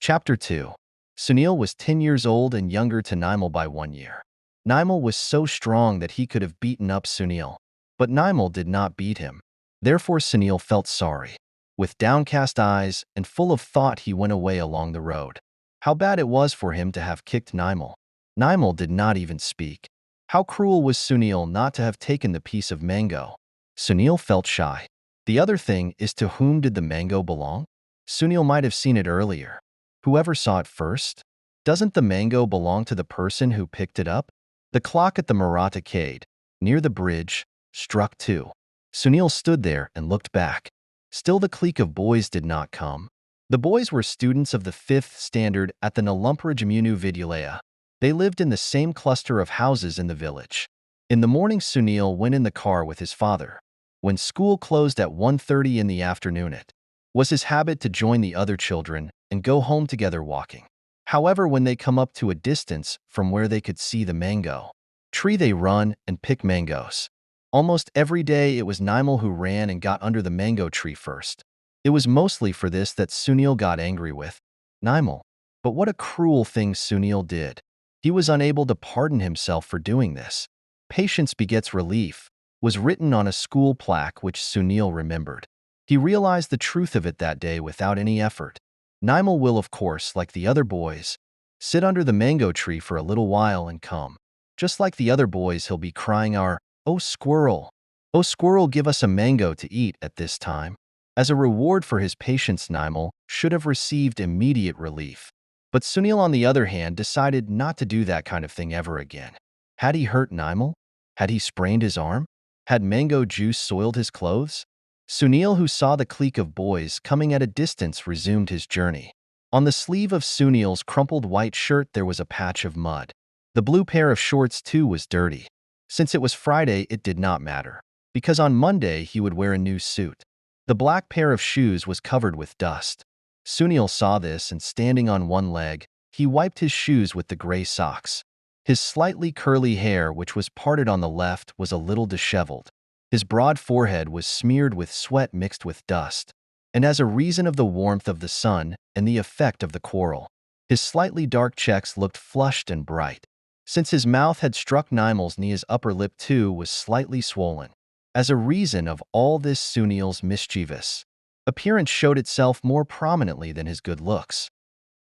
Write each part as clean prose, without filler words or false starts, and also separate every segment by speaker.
Speaker 1: Chapter 2. Sunil was 10 years old and younger to Nimal by 1 year. Nimal was so strong that he could have beaten up Sunil, but Nimal did not beat him. Therefore Sunil felt sorry. With downcast eyes and full of thought he went away along the road. How bad it was for him to have kicked Nimal. Nimal did not even speak. How cruel was Sunil not to have taken the piece of mango. Sunil felt shy. The other thing is, to whom did the mango belong? Sunil might have seen it earlier. Whoever saw it first? Doesn't the mango belong to the person who picked it up? The clock at the Maratha Cade, near the bridge, struck 2. Sunil stood there and looked back. Still the clique of boys did not come. The boys were students of the 5th standard at the Nalumparajamunu Vidyalaya. They lived in the same cluster of houses in the village. In the morning Sunil went in the car with his father. When school closed at 1:30 in the afternoon, it was his habit to join the other children and go home together walking. However, when they come up to a distance from where they could see the mango tree, they run and pick mangoes. Almost every day it was Nimal who ran and got under the mango tree first. It was mostly for this that Sunil got angry with Nimal. But what a cruel thing Sunil did. He was unable to pardon himself for doing this. Patience begets relief was written on a school plaque which Sunil remembered. He realized the truth of it that day without any effort. Nimal will, of course, like the other boys, sit under the mango tree for a little while and come. Just like the other boys, he'll be crying our, "Oh squirrel! Oh squirrel, give us a mango to eat at this time." As a reward for his patience, Nimal should have received immediate relief. But Sunil, on the other hand, decided not to do that kind of thing ever again. Had he hurt Nimal? Had he sprained his arm? Had mango juice soiled his clothes? Sunil, who saw the clique of boys coming at a distance, resumed his journey. On the sleeve of Sunil's crumpled white shirt there was a patch of mud. The blue pair of shorts too was dirty. Since it was Friday, it did not matter, because on Monday he would wear a new suit. The black pair of shoes was covered with dust. Sunil saw this, and standing on one leg, he wiped his shoes with the gray socks. His slightly curly hair, which was parted on the left, was a little disheveled. His broad forehead was smeared with sweat mixed with dust, and as a reason of the warmth of the sun and the effect of the quarrel, his slightly dark cheeks looked flushed and bright. Since his mouth had struck Nimal's knee, his upper lip too was slightly swollen. As a reason of all this, Sunil's mischievous appearance showed itself more prominently than his good looks.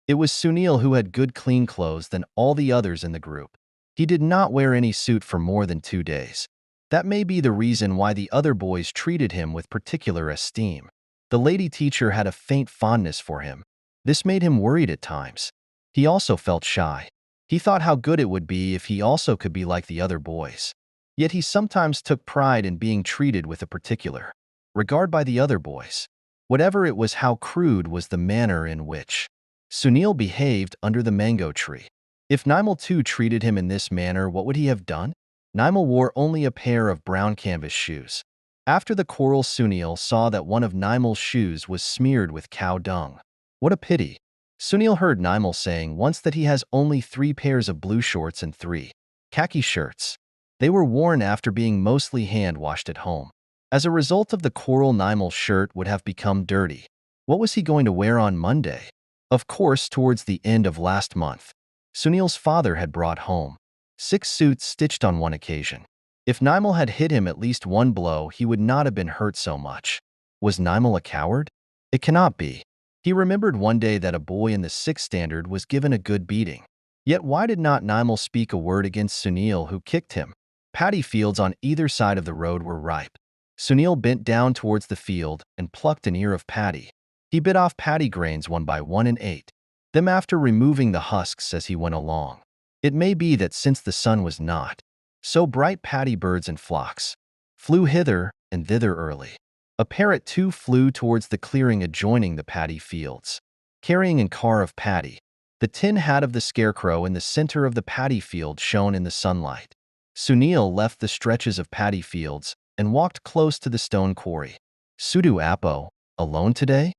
Speaker 1: It was Sunil who had good clean clothes than all the others in the group. He did not wear any suit for more than 2 days. That may be the reason why the other boys treated him with particular esteem. The lady teacher had a faint fondness for him. This made him worried at times. He also felt shy. He thought how good it would be if he also could be like the other boys. Yet he sometimes took pride in being treated with a particular regard by the other boys. Whatever it was, how crude was the manner in which Sunil behaved under the mango tree. If Nimal too treated him in this manner, what would he have done? Nimal wore only a pair of brown canvas shoes. After the quarrel, Sunil saw that one of Nimal's shoes was smeared with cow dung. What a pity! Sunil heard Nimal saying once that he has only 3 pairs of blue shorts and 3 khaki shirts. They were worn after being mostly hand-washed at home. As a result of the quarrel, Nimal's shirt would have become dirty. What was he going to wear on Monday? Of course, towards the end of last month, Sunil's father had brought home 6 suits stitched on one occasion. If Nimal had hit him at least one blow, he would not have been hurt so much. Was Nimal a coward? It cannot be. He remembered one day that a boy in the 6th standard was given a good beating. Yet why did not Nimal speak a word against Sunil, who kicked him? Paddy fields on either side of the road were ripe. Sunil bent down towards the field and plucked an ear of paddy. He bit off paddy grains one by one and ate them after removing the husks as he went along. It may be that since the sun was not so bright, paddy birds and flocks flew hither and thither early. A parrot too flew towards the clearing adjoining the paddy fields, carrying a car of paddy. The tin hat of the scarecrow in the center of the paddy field shone in the sunlight. Sunil left the stretches of paddy fields and walked close to the stone quarry. "Sudu Apo, alone today?"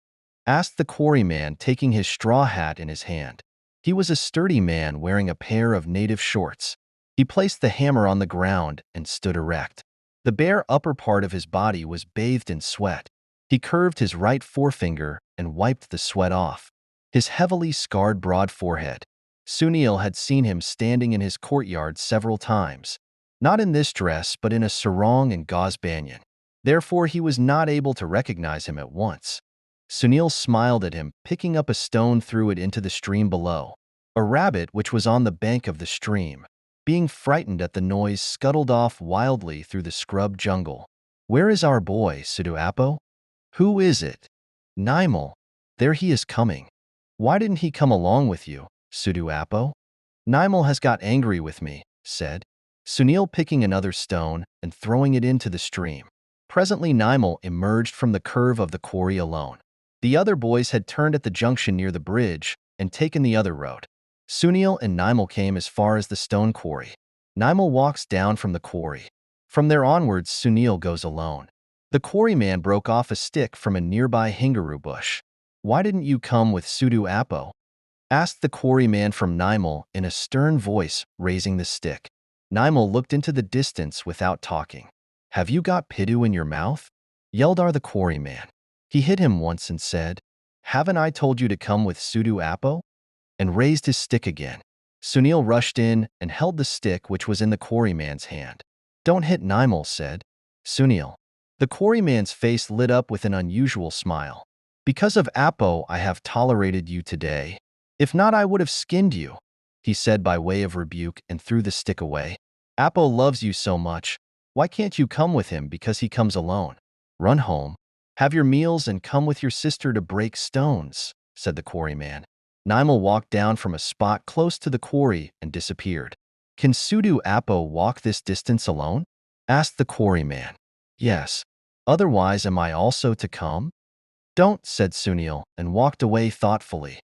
Speaker 1: asked the quarryman, taking his straw hat in his hand. He was a sturdy man wearing a pair of native shorts. He placed the hammer on the ground and stood erect. The bare upper part of his body was bathed in sweat. He curved his right forefinger and wiped the sweat off. his heavily scarred broad forehead. Sunil had seen him standing in his courtyard several times, not in this dress but in a sarong and gauze banyan. Therefore, he was not able to recognize him at once. Sunil smiled at him, picking up a stone, threw it into the stream below. A rabbit, which was on the bank of the stream, being frightened at the noise, scuttled off wildly through the scrub jungle. "Where is our boy, Suduapo?" "Who is it?" "Nimal. There he is coming." "Why didn't he come along with you, Suduapo?" "Nimal has got angry with me," said Sunil, picking another stone and throwing it into the stream. Presently Nimal emerged from the curve of the quarry alone. The other boys had turned at the junction near the bridge and taken the other road. Sunil and Nimal came as far as the stone quarry. Nimal walks down from the quarry. From there onwards, Sunil goes alone. The quarryman broke off a stick from a nearby hingaroo bush. "Why didn't you come with Suduapo?" asked the quarryman from Nimal in a stern voice, raising the stick. Nimal looked into the distance without talking. "Have you got pidu in your mouth?" yelled the quarryman. He hit him once and said, "Haven't I told you to come with Suduapo?" and raised his stick again. Sunil rushed in and held the stick which was in the quarryman's hand. "Don't hit Nimal," said Sunil. The quarryman's face lit up with an unusual smile. "Because of Apo I have tolerated you today. If not, I would have skinned you," he said by way of rebuke, and threw the stick away. "Apo loves you so much. Why can't you come with him because he comes alone? Run home, have your meals, and come with your sister to break stones," said the quarryman. Nimal walked down from a spot close to the quarry and disappeared. "Can Suduapo walk this distance alone?" asked the quarryman. "Yes. Otherwise, am I also to come?" "Don't," said Sunil, and walked away thoughtfully.